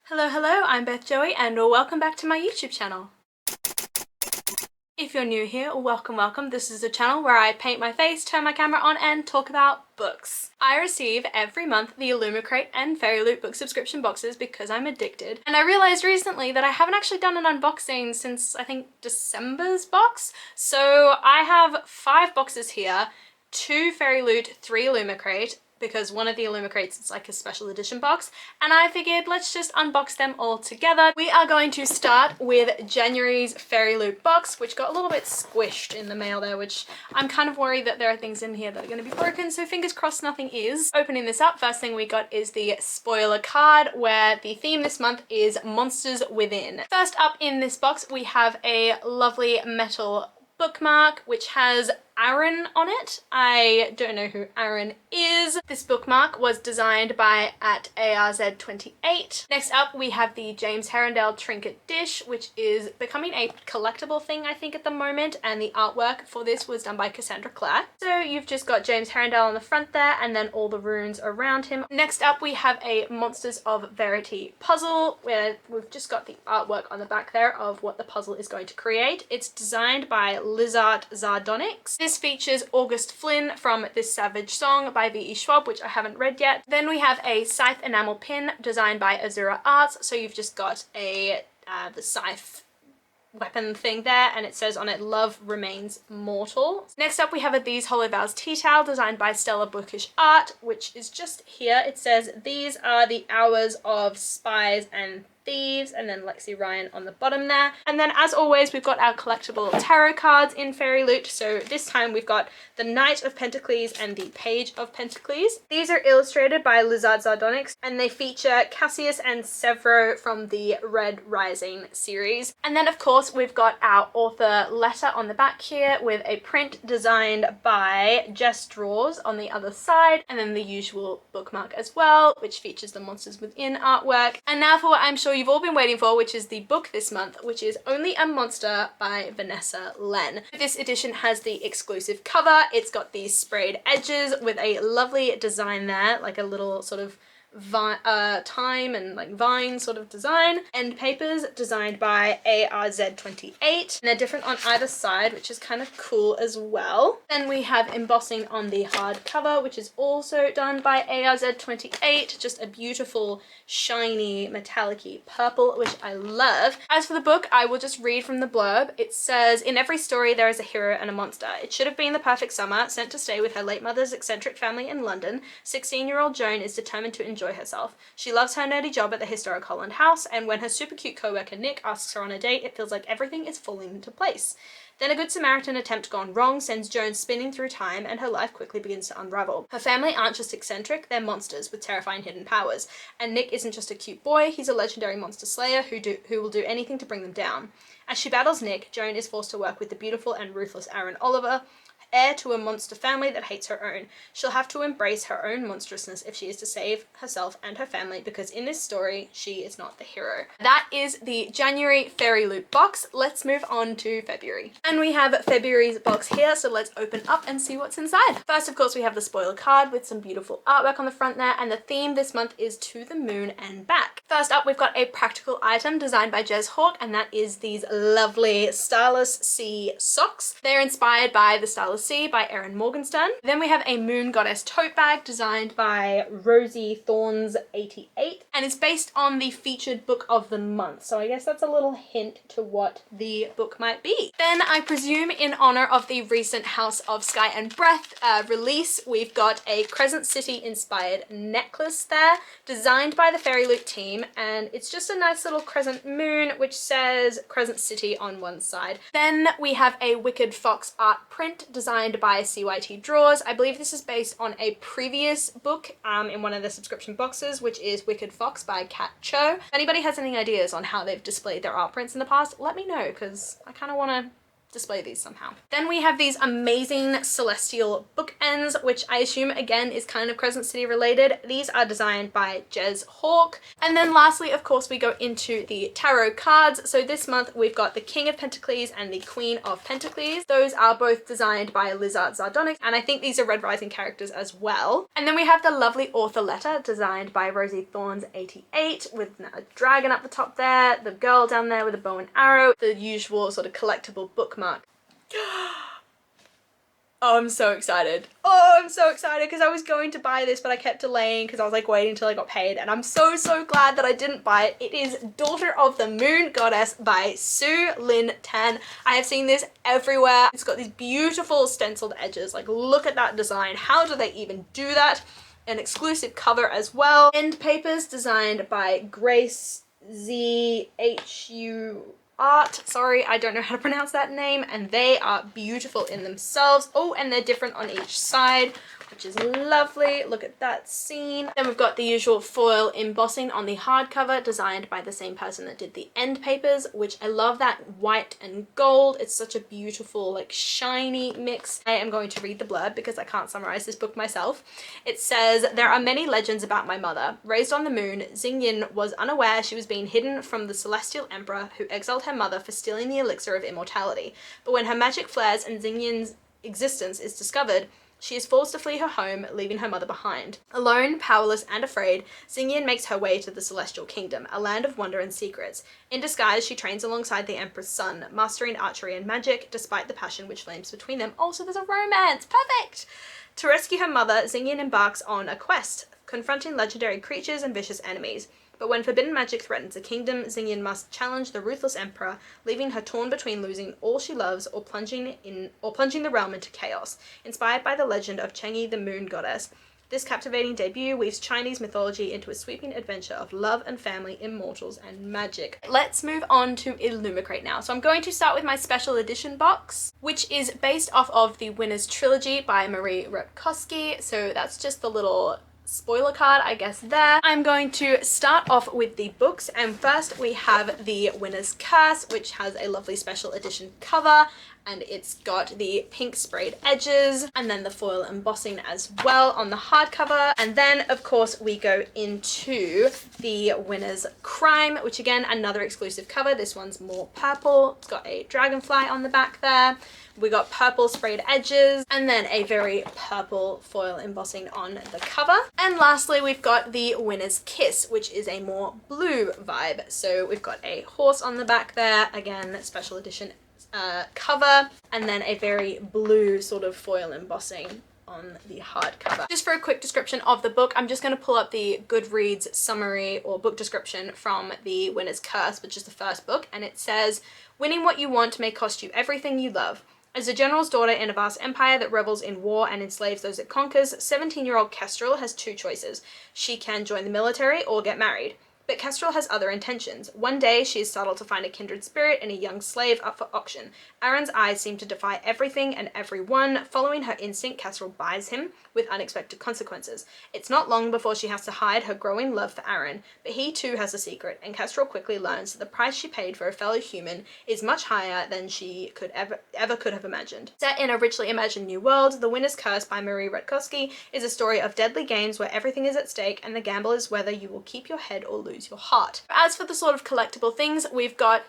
Hello, I'm Beth Joey and welcome back to my YouTube channel. If you're new here, welcome. This is a channel where I paint my face, turn my camera on and talk about books. I receive every month the Illumicrate and Fairyloot book subscription boxes because I'm addicted. And I realized recently that I haven't actually done an unboxing since I think December's box. So I have 5 boxes here, 2 Fairyloot, 3 Illumicrate, because one of the Illumicrates is like a special edition box, and I figured let's just unbox them all together. We are going to start with January's Fairyloot box, which got a little bit squished in the mail there, which I'm kind of worried that there are things in here that are going to be broken, so fingers crossed nothing is. Opening this up, first thing we got is the spoiler card, where the theme this month is Monsters Within. First up in this box we have a lovely metal bookmark which has Aaron on it. I don't know who Aaron is. This bookmark was designed by @ARZ28. Next up we have the James Herondale trinket dish, which is becoming a collectible thing I think at the moment, and the artwork for this was done by Cassandra Clare. So you've just got James Herondale on the front there and then all the runes around him. Next up we have a Monsters of Verity puzzle, where we've just got the artwork on the back there of what the puzzle is going to create. It's designed by Lizard Zardonics. This features August Flynn from This Savage Song by V.E. Schwab, which I haven't read yet. Then we have a scythe enamel pin designed by Azura Arts. So you've just got the scythe weapon thing there, and it says on it, "Love remains mortal." Next up we have a These Hollow Vows tea towel designed by Stella Bookish Art, which is just here. It says, "These are the hours of spies and thieves," and then Lexi Ryan on the bottom there. And then as always we've got our collectible tarot cards in Fairyloot. So this time we've got the Knight of Pentacles and the Page of Pentacles. These are illustrated by Lizard Zardonics and they feature Cassius and Severo from the Red Rising series. And then of course we've got our author letter on the back here with a print designed by Jess Draws on the other side, and then the usual bookmark as well, which features the Monsters Within artwork. And now for what I'm sure you've all been waiting for, which is the book this month, which is Only a Monster by Vanessa Len. This edition has the exclusive cover. It's got these sprayed edges with a lovely design there, like a little sort of time and like vine sort of design. End papers designed by ARZ28, and they're different on either side, which is kind of cool as well. Then we have embossing on the hard cover, which is also done by ARZ28, just a beautiful shiny metallic-y purple, which I love. As for the book, I will just read from the blurb. It says, "In every story there is a hero and a monster. It should have been the perfect summer. Sent to stay with her late mother's eccentric family in London, 16-year-old Joan is determined to enjoy herself. She loves her nerdy job at the historic Holland House, and when her super cute co-worker Nick asks her on a date, it feels like everything is falling into place. Then a Good Samaritan attempt gone wrong sends Joan spinning through time, and her life quickly begins to unravel. Her family aren't just eccentric, they're monsters with terrifying hidden powers. And Nick isn't just a cute boy, he's a legendary monster slayer who will do anything to bring them down. As she battles Nick, Joan is forced to work with the beautiful and ruthless Aaron Oliver, heir to a monster family that hates her own. She'll have to embrace her own monstrousness if she is to save herself and her family, because in this story, she is not the hero." That is the January Fairyloot box. Let's move on to February. And we have February's box here, so let's open up and see what's inside. First, of course, we have the spoiler card with some beautiful artwork on the front there, and the theme this month is To the Moon and Back. First up, we've got a practical item designed by Jez Hawk, and that is these lovely Starless Sea socks. They're inspired by the Starless Sea by Erin Morgenstern. Then we have a Moon Goddess tote bag designed by Rosie Thorns 88, and it's based on the featured book of the month, so I guess that's a little hint to what the book might be. Then I presume in honor of the recent House of Sky and Breath release, we've got a Crescent City inspired necklace there designed by the Fairyloot team, and it's just a nice little crescent moon which says Crescent City on one side. Then we have a Wicked Fox art print designed by CYT Draws. I believe this is based on a previous book in one of the subscription boxes, which is Wicked Fox by Kat Cho. If anybody has any ideas on how they've displayed their art prints in the past, let me know, because I kind of want to display these somehow. Then we have these amazing celestial bookends, which I assume again is kind of Crescent City related. These are designed by Jez Hawk. And then lastly, of course, we go into the tarot cards. So this month we've got the King of Pentacles and the Queen of Pentacles. Those are both designed by Lizard Zardonic, and I think these are Red Rising characters as well. And then we have the lovely author letter designed by Rosie Thorns 88 with a dragon up the top there, the girl down there with a bow and arrow, the usual sort of collectible bookmark. Oh, I'm so excited. Oh, I'm so excited because I was going to buy this, but I kept delaying because I was like waiting until I got paid, and I'm so glad that I didn't buy it. It is Daughter of the Moon Goddess by Sue Lynn Tan. I have seen this everywhere. It's got these beautiful stenciled edges. Like, look at that design. How do they even do that? An exclusive cover as well. End papers designed by Grace ZHU Art. Sorry, I don't know how to pronounce that name, and they are beautiful in themselves. Oh, and they're different on each side, which is lovely. Look at that scene. Then we've got the usual foil embossing on the hardcover designed by the same person that did the end papers, which I love that white and gold. It's such a beautiful, like, shiny mix. I am going to read the blurb because I can't summarize this book myself. It says, there are many legends about my mother. Raised on the moon, Xingyin was unaware she was being hidden from the celestial emperor who exiled her mother for stealing the elixir of immortality. But when her magic flares and Xingyin's existence is discovered, she is forced to flee her home, leaving her mother behind. Alone, powerless, and afraid, Xingyin makes her way to the Celestial Kingdom, a land of wonder and secrets. In disguise, she trains alongside the Emperor's son, mastering archery and magic, despite the passion which flames between them. Also, there's a romance! Perfect! To rescue her mother, Xingyin embarks on a quest, confronting legendary creatures and vicious enemies. But when forbidden magic threatens the kingdom, Xingyin must challenge the ruthless emperor, leaving her torn between losing all she loves or plunging the realm into chaos. Inspired by the legend of Chang'e the Moon Goddess, this captivating debut weaves Chinese mythology into a sweeping adventure of love and family, immortals, and magic. Let's move on to Illumicrate now. So I'm going to start with my special edition box, which is based off of the Winner's Trilogy by Marie Rutkowski. So that's just the little spoiler card, I guess, there. I'm going to start off with the books, and first we have the Winner's Curse, which has a lovely special edition cover, and it's got the pink sprayed edges and then the foil embossing as well on the hardcover. And then of course we go into the Winner's Crime, which again, another exclusive cover. This one's more purple. It's got a dragonfly on the back there. We got purple sprayed edges and then a very purple foil embossing on the cover. And lastly, we've got the Winner's Kiss, which is a more blue vibe. So we've got a horse on the back there, again, special edition cover, and then a very blue sort of foil embossing on the hardcover. Just for a quick description of the book, I'm just going to pull up the Goodreads summary or book description from the Winner's Curse, which is the first book, and it says, winning what you want may cost you everything you love. As a general's daughter in a vast empire that revels in war and enslaves those it conquers, 17-year-old Kestrel has two choices. She can join the military or get married. But Kestrel has other intentions. One day, she is startled to find a kindred spirit and a young slave up for auction. Aaron's eyes seem to defy everything and everyone. Following her instinct, Kestrel buys him with unexpected consequences. It's not long before she has to hide her growing love for Aaron, but he too has a secret, and Kestrel quickly learns that the price she paid for a fellow human is much higher than she could ever could have imagined. Set in a richly imagined new world, The Winner's Curse by Marie Rutkowski is a story of deadly games where everything is at stake and the gamble is whether you will keep your head or lose your heart. As for the sort of collectible things, we've got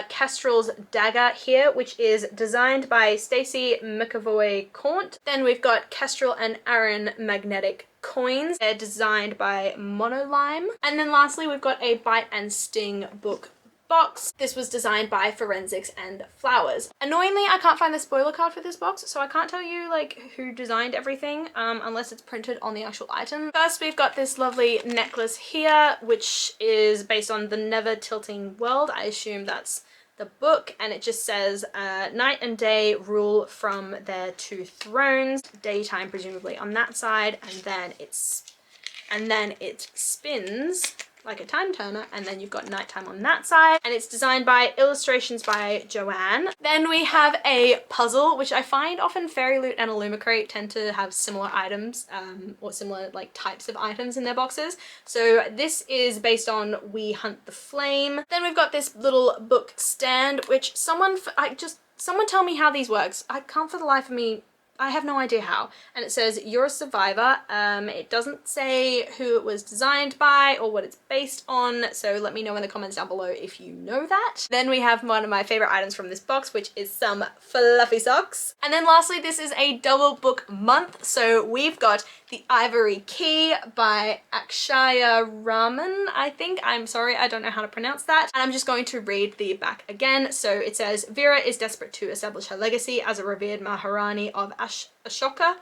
Kestrel's dagger here, which is designed by Stacey McAvoy-Caunt. Then we've got Kestrel and Aaron magnetic coins. They're designed by Monolime. And then lastly, we've got a Bite and Sting book box. This was designed by Forensics and Flowers. Annoyingly, I can't find the spoiler card for this box, so I can't tell you like who designed everything unless it's printed on the actual item. First, we've got this lovely necklace here, which is based on The Never Tilting World. I assume that's the book, and it just says night and day rule from their two thrones, daytime presumably on that side, and then it spins like a time turner, and then you've got nighttime on that side, and it's designed by illustrations by Joanne. Then we have a puzzle, which I find often Fairyloot and Illumicrate tend to have similar items or similar like types of items in their boxes. So this is based on We Hunt the Flame. Then we've got this little book stand, which Someone tell me how these works. I can't for the life of me, I have no idea how. And it says, you're a survivor. It doesn't say who it was designed by or what it's based on, so let me know in the comments down below if you know that. Then we have one of my favorite items from this box, which is some fluffy socks. And then lastly, this is a double book month, so we've got The Ivory Key by Akshaya Raman, I think. I'm sorry, I don't know how to pronounce that. And I'm just going to read the back again. So it says, Vera is desperate to establish her legacy as a revered Maharani of Ashoka,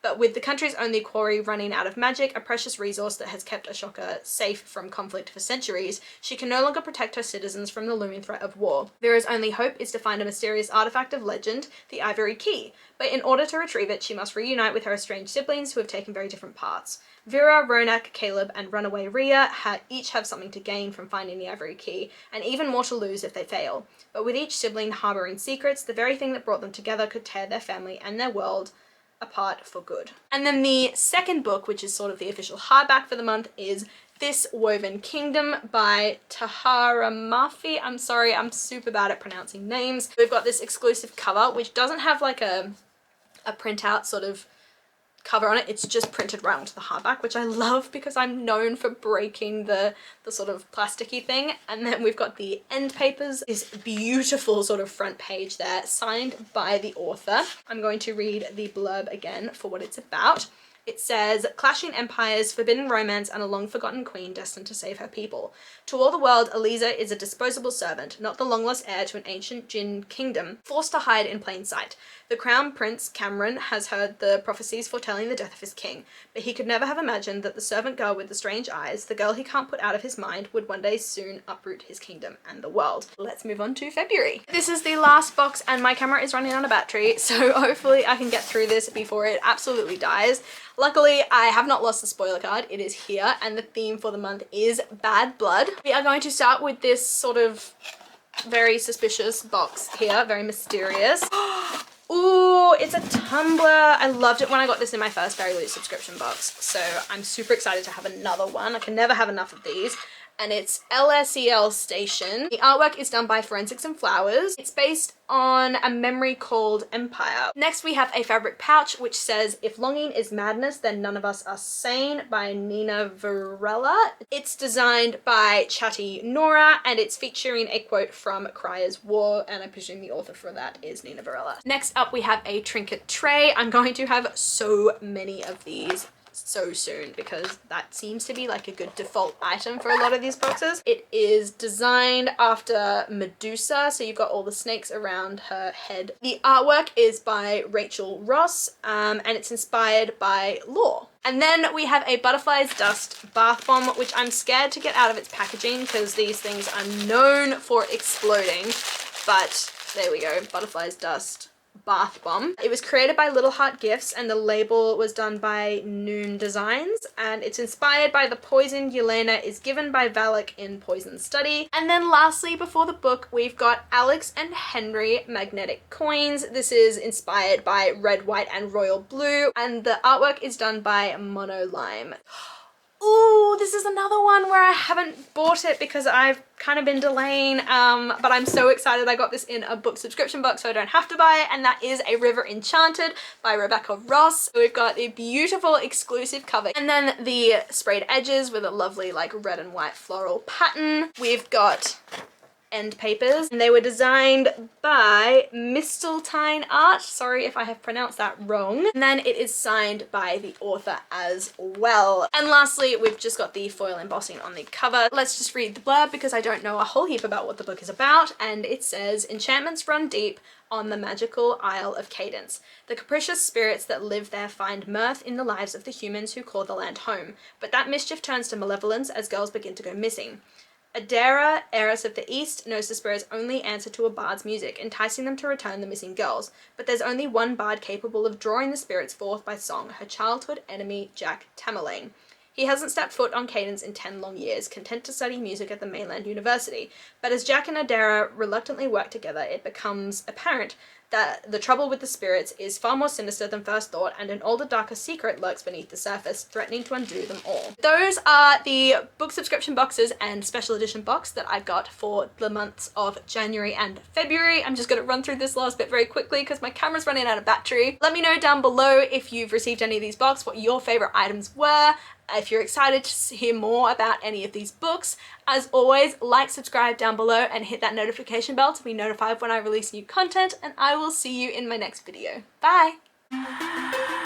but with the country's only quarry running out of magic, a precious resource that has kept Ashoka safe from conflict for centuries, she can no longer protect her citizens from the looming threat of war. Vera's only hope is to find a mysterious artifact of legend, the Ivory Key, but in order to retrieve it, she must reunite with her estranged siblings who have taken very different paths. Vera, Ronak, Caleb, and runaway Rhea each have something to gain from finding the Ivory Key, and even more to lose if they fail. But with each sibling harbouring secrets, the very thing that brought them together could tear their family and their world apart for good. And then the second book, which is sort of the official hardback for the month, is This Woven Kingdom by Tahara Mafi. I'm sorry, I'm super bad at pronouncing names. We've got this exclusive cover, which doesn't have like a printout sort of cover on it. It's just printed right onto the hardback, which I love because I'm known for breaking the sort of plasticky thing. And then we've got the end papers, this beautiful sort of front page there, signed by the author. I'm going to read the blurb again for what it's about. It says, clashing empires, forbidden romance, and a long-forgotten queen destined to save her people. To all the world, Eliza is a disposable servant, not the long-lost heir to an ancient Jinn kingdom, forced to hide in plain sight. The crown prince, Cameron, has heard the prophecies foretelling the death of his king, but he could never have imagined that the servant girl with the strange eyes, the girl he can't put out of his mind, would one day soon uproot his kingdom and the world. Let's move on to February. This is the last box and my camera is running out of battery, so hopefully I can get through this before it absolutely dies. Luckily, I have not lost the spoiler card. It is here, and the theme for the month is bad blood. We are going to start with this sort of very suspicious box here, very mysterious. Ooh, it's a tumbler. I loved it when I got this in my first Fairyloot subscription box, so I'm super excited to have another one. I can never have enough of these. And it's LSEL Station. The artwork is done by Forensics and Flowers. It's based on a memory called Empire. Next we have a fabric pouch which says, if longing is madness, then none of us are sane, by Nina Varela. It's designed by Chatty Nora and it's featuring a quote from Cryer's War, and I presume the author for that is Nina Varela. Next up we have a trinket tray. I'm going to have so many of these so soon because that seems to be like a good default item for a lot of these boxes. It is designed after Medusa, so you've got all the snakes around her head. The artwork is by Rachel Ross and it's inspired by Lore. And then we have a Butterfly's Dust bath bomb, which I'm scared to get out of its packaging because these things are known for exploding, but there we go, Butterfly's Dust bath bomb. It was created by Little Heart Gifts and the label was done by Noon Designs, and it's inspired by the poison Yelena is given by Valak in Poison Study. And then lastly, before the book, we've got Alex and Henry magnetic coins. This is inspired by Red, White, and Royal Blue, and the artwork is done by Mono Lime. Ooh, this is another one where I haven't bought it because I've kind of been delaying, but I'm so excited I got this in a book subscription box so I don't have to buy it, and that is A River Enchanted by Rebecca Ross. We've got the beautiful exclusive cover and then the sprayed edges with a lovely like red and white floral pattern. We've got end papers and they were designed by Misteltein Art. Sorry if I have pronounced that wrong. And then it is signed by the author as well. And lastly, we've just got the foil embossing on the cover. Let's just read the blurb because I don't know a whole heap about what the book is about. And it says, enchantments run deep on the magical Isle of Cadence. The capricious spirits that live there find mirth in the lives of the humans who call the land home. But that mischief turns to malevolence as girls begin to go missing. Adara, heiress of the East, knows the spirits only answer to a bard's music, enticing them to return the missing girls. But there's only one bard capable of drawing the spirits forth by song, her childhood enemy, Jack Tamerlane. He hasn't stepped foot on Cadence in 10 long years, content to study music at the mainland university. But as Jack and Adara reluctantly work together, it becomes apparent that the trouble with the spirits is far more sinister than first thought, and an older, darker secret lurks beneath the surface, threatening to undo them all. Those are the book subscription boxes and special edition box that I got for the months of January and February. I'm just gonna run through this last bit very quickly because my camera's running out of battery. Let me know down below if you've received any of these boxes, what your favorite items were, if you're excited to hear more about any of these books. As always, like, subscribe down below and hit that notification bell to be notified when I release new content, and I will see you in my next video. Bye!